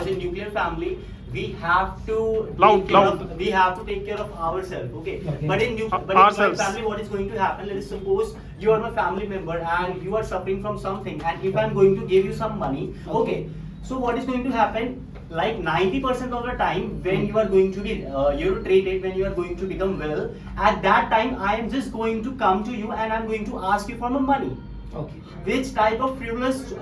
because in nuclear family we have to we have to take care of ourselves. Okay. But in joint Ourselves. family, what is going to happen? Let us suppose you are my family member and you are suffering from something, and if I'm going to give you some money, okay. So what is going to happen? Like 90% of the time, when you are going to be treated, when you are going to become well, at that time I am just going to come to you and I'm going to ask you for my money. Okay. Which type of frivolous,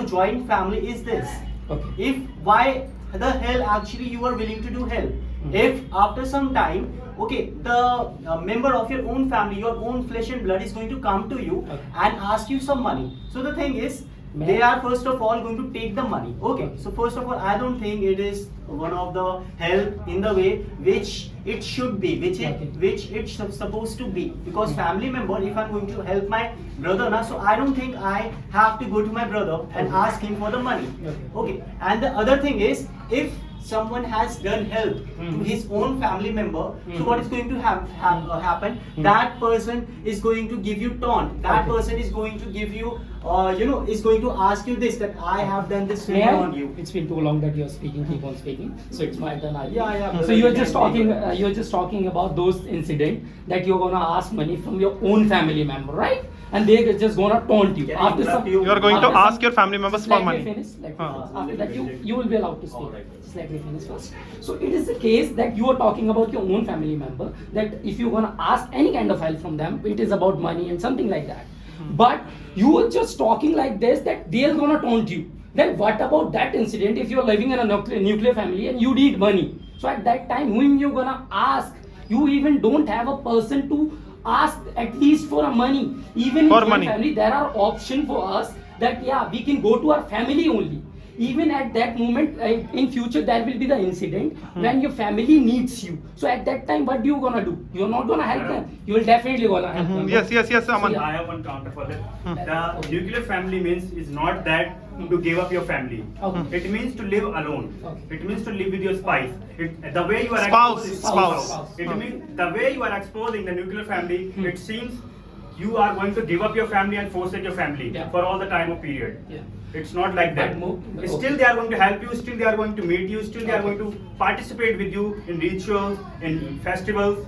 joint family is this? Okay. If why the hell actually you are willing to do help? If after some time, okay, the member of your own family, your own flesh and blood is going to come to you and ask you some money. So the thing is, they are first of all going to take the money. Okay, so first of all, I don't think it is one of the help in the way which it should be, which it's supposed to be. Because family member, if I'm going to help my brother now, so I don't think I have to go to my brother and ask him for the money. Okay, and the other thing is, if someone has done help to his own family member, so what is going to happen? That person is going to give you taunt. That person is going to give you, is going to ask you this, that I have done this favor on you. It's been too long that you're speaking. Keep on speaking. So it's my turn. Yeah. So you're just talking about those incident that you're gonna ask money from your own family member, right? And they're just gonna taunt you. After some, You are going to ask your family members for money. After that, you will be allowed to speak. Just let me finish first. So it is the case that you are talking about your own family member, that if you're gonna ask any kind of help from them, it is about money and something like that. But you are just talking like this, that they are gonna taunt you. Then what about that incident if you're living in a nuclear family and you need money? So at that time, whom you gonna ask? You even don't have a person to ask at least for a money. Even For in money. family, there are options for us that we can go to our family only. Even at that moment, in future, there will be the incident when your family needs you. So at that time, what you gonna do? You're not gonna help them. You will definitely gonna help them. Yes, Aman. I have one counter for that. The nuclear family means is not that to give up your family. Okay. It means to live alone. Okay. It means to live with your spouse. The way you are Spouse. It means the way you are exposing the nuclear family. It seems you are going to give up your family and forsake your family for all the time of period. Yeah. It's not like that. Still they are going to help you, still they are going to meet you, still they are going to participate with you in rituals, in festivals.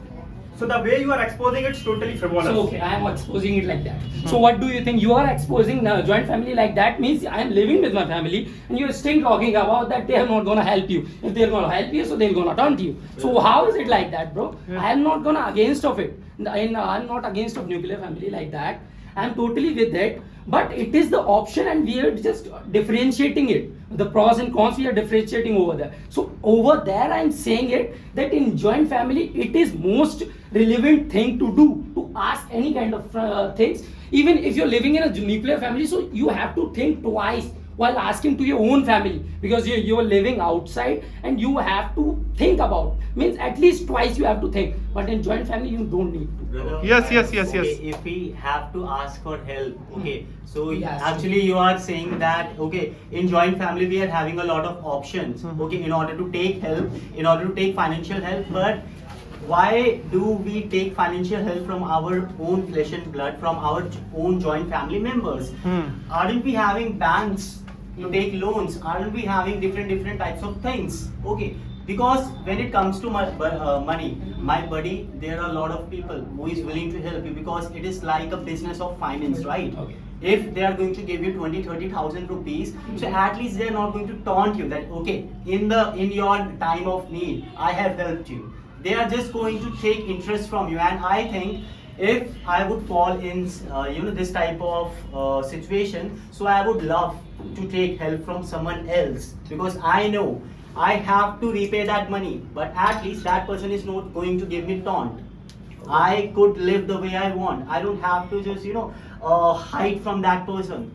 So the way you are exposing it's totally frivolous. So okay, I am exposing it like that. So what do you think? You are exposing the joint family like that means I am living with my family and you are still talking about that they are not gonna help you. If they are gonna help you, so they are gonna taunt you. So how is it like that, bro? I am not gonna against of it. I am not against of nuclear family like that. I am totally with it. But it is the option and we are just differentiating it. The pros and cons we are differentiating over there. So over there I am saying it that in joint family it is most relevant thing to do, to ask any kind of things. Even if you're living in a nuclear family, so you have to think twice while asking to your own family, because you're living outside and you have to think about, means at least twice you have to think, but in joint family you don't need to. Brother, Yes. okay, if we have to ask for help, okay, so Yes. actually you are saying that, okay, in joint family we are having a lot of options, okay, in order to take help, in order to take financial help, but why do we take financial help from our own flesh and blood, from our own joint family members? Aren't we having banks to take loans? Aren't we having different types of things? Okay, because when it comes to money, my buddy, there are a lot of people who is willing to help you, because it is like a business of finance, right? Okay. If they are going to give you 20,000-30,000 rupees, so at least they are not going to taunt you that, okay, in your time of need I have helped you. They are just going to take interest from you. And I think if I would fall in this type of situation, so I would love to take help from someone else, because I know I have to repay that money, but at least that person is not going to give me taunt. I could live the way I want. I don't have to just hide from that person.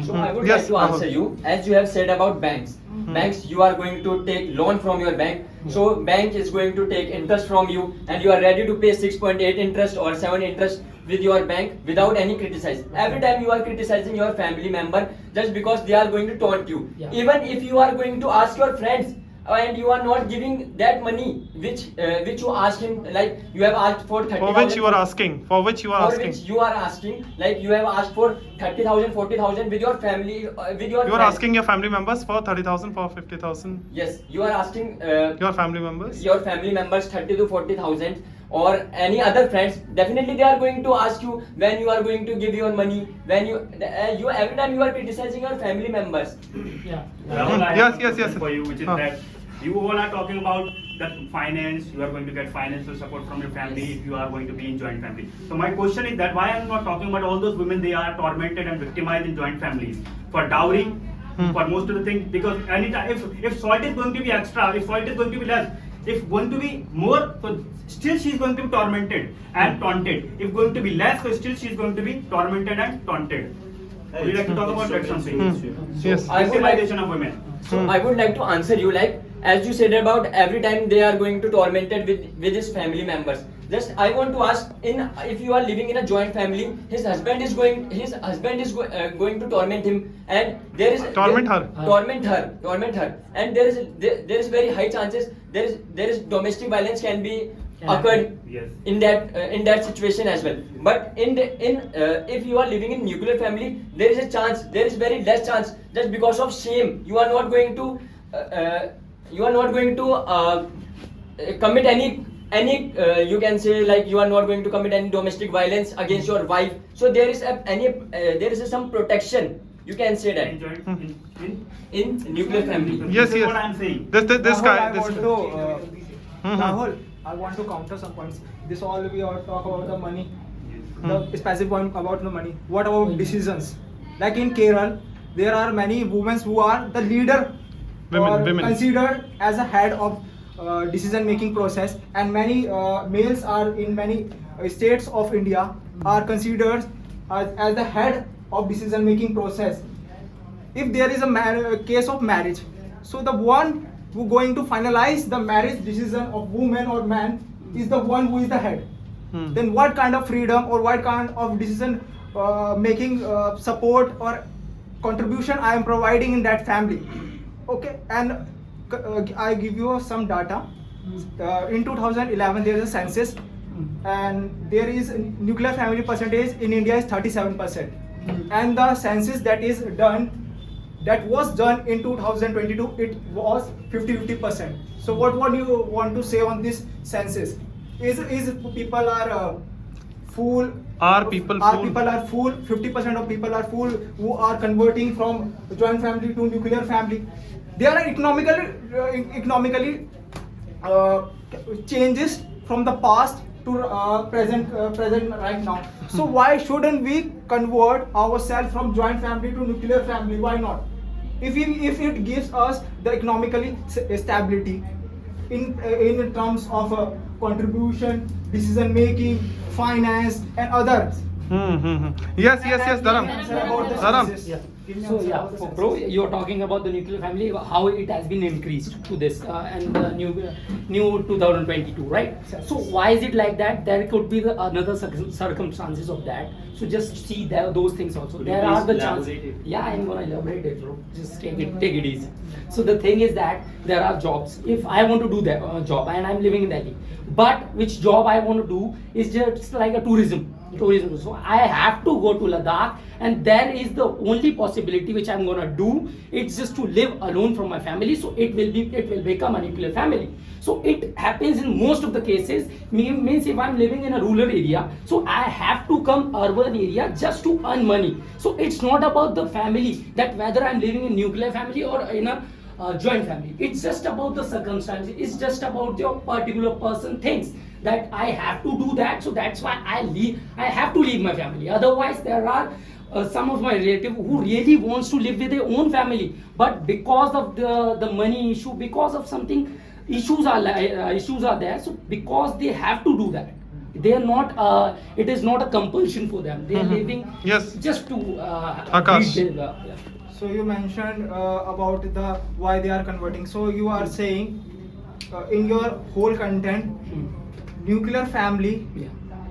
So I would Yes, like to answer you, as you have said about banks. Banks, you are going to take loan from your bank. So bank is going to take interest from you, and you are ready to pay 6.8 interest or 7 interest with your bank without any criticism. Every time you are criticizing your family member just because they are going to taunt you. Yeah. Even if you are going to ask your friends and you are not giving that money which you asked him, like you have asked for 30,000. For which you are asking. For which you are For asking. which you are asking, like you have asked for 30,000, 40,000 with your family, with your. You are friends. asking your family members for 30,000, for 50,000. Yes, you are asking Your family members. your family members 30 to 40,000 or any other friends. Definitely they are going to ask you when you are going to give your money, when you every time you are criticizing your family members. Yeah. Rahul, I Yes, have a yes, question yes. for you, which is that you all are talking about that finance, you are going to get financial support from your family if you are going to be in joint family. So my question is that why I am not talking about all those women, they are tormented and victimized in joint families for dowry, for most of the things, because anytime if salt is going to be extra, if salt is going to be less, if going to be more, so still she is going to be tormented and taunted. If going to be less, so still she is going to be tormented and taunted. Would you like to talk about that something? Yes. I would like, Victimization of women. so I would like to answer you, like as you said about every time they are going to tormented with his family members. Just I want to ask, if you are living in a joint family, his husband is going to torment him, and there is Torment her. torment her, and there is very high chances there is domestic violence can be occurred Yes. in that situation as well. But if you are living in nuclear family, there is a chance, there is very less chance, just because of shame you are not going to commit any you can say, like you are not going to commit any domestic violence against your wife. So there is some protection, you can say that, In joint, in nuclear family. Yes, This is yes. what I am saying. This Rahul, guy. I This. want to, Rahul, I want to counter some points. This all we all talk about the money, the specific point about the money. What about decisions? Like in Kerala, there are many women who are the leader or Women. considered as a head of decision making process, and many males are in many states of India are considered as the head of decision making process. If there is a case of marriage, so the one who going to finalize the marriage decision of woman or man is the one who is the head. Then what kind of freedom or what kind of decision making support or contribution I am providing in that family? Okay, and I give you some data. In 2011 there is a census, and there is nuclear family percentage in India is 37%, and the census that was done in 2022, it was 50%. So what do you want to say on this census? Is people are fool? Are people Are fool? people are fool? 50% of people are fool who are converting from joint family to nuclear family. There are economically changes from the past to present right now. So why shouldn't we convert ourselves from joint family to nuclear family? Why not? If it gives us the economically stability in terms of contribution, decision making, finance, and others. Yes, Dharam. About the Dharam. census. Give me So answer yeah, about the for census. bro, you're talking about the nuclear family, how it has been increased to this and the new 2022, right? So why is it like that? There could be another circumstances of that. So just see those things also. Could you There are please the chances. elaborate it? Yeah, I'm gonna elaborate it, bro. Just take it easy. So the thing is that there are jobs. If I want to do that job and I'm living in Delhi, but which job I want to do is just like a tourism. So I have to go to Ladakh, and there is the only possibility which I'm gonna do. It's just to live alone from my family. So it will become a nuclear family. So it happens in most of the cases. Means if I'm living in a rural area, so I have to come urban area just to earn money. So it's not about the family, that whether I'm living in nuclear family or in a joint family. It's just about the circumstances. It's just about your particular person thinks that I have to do that, so that's why I have to leave my family. Otherwise, there are some of my relatives who really wants to live with their own family, but because of the money issue, because of something issues are there, so because they have to do that. They are not. It is not a compulsion for them. They are living Yes. just to Akash. feed their, So you mentioned about the why they are converting. So you are saying in your whole content, nuclear family yeah.